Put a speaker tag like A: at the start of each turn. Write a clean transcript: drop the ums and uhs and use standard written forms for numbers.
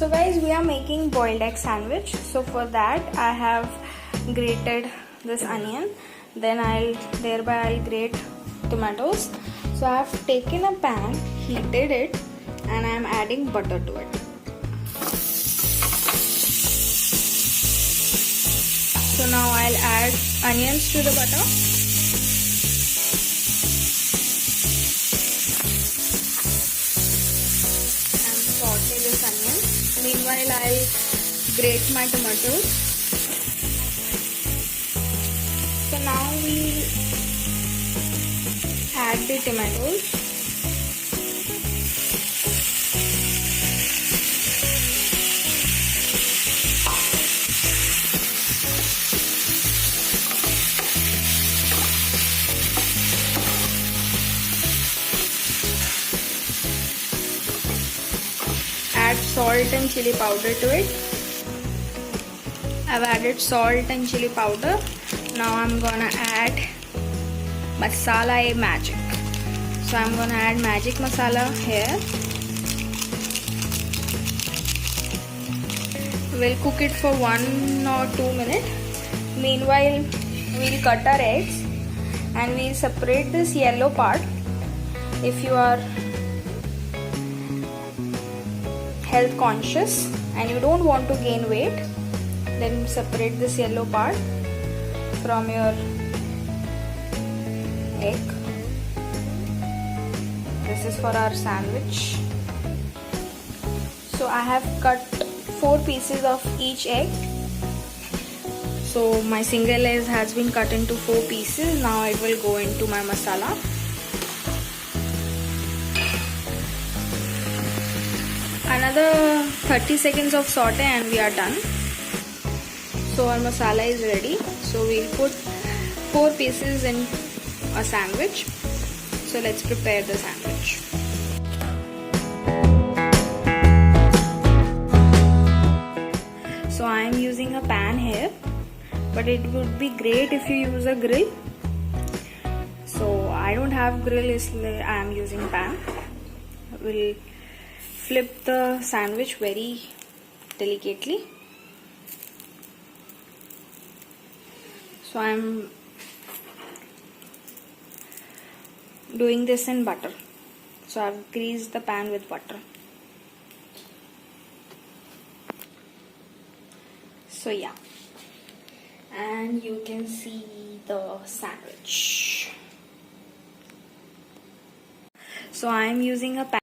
A: So guys, we are making boiled egg sandwich. So for that I have grated this onion, then I'll grate tomatoes. So I have taken a pan, heated it, and I am adding butter to it. So now I'll add onions to the butter. And saute this onion. Meanwhile, I'll grate my tomatoes. So now we add the tomatoes. Add salt and chili powder to it. I've added salt and chili powder. Now I'm gonna add masala magic. So I'm gonna add magic masala here. We'll cook it for 1 or 2 minutes. Meanwhile, we'll cut our eggs and we'll separate this yellow part. If you are health conscious and you don't want to gain weight, then separate this yellow part from your egg. This is for our sandwich. So I have cut 4 pieces of each egg. So my single egg has been cut into 4 pieces. Now it will go into my masala. Another 30 seconds of saute and we are done. So our masala is ready. So we'll put 4 pieces in a sandwich. So let's prepare the sandwich. So I am using a pan here, but it would be great if you use a grill. So I don't have grill, so I am using pan. We'll flip the sandwich very delicately. So I'm doing this in butter. So I've greased the pan with butter. So yeah, and you can see the sandwich. So I'm using a pan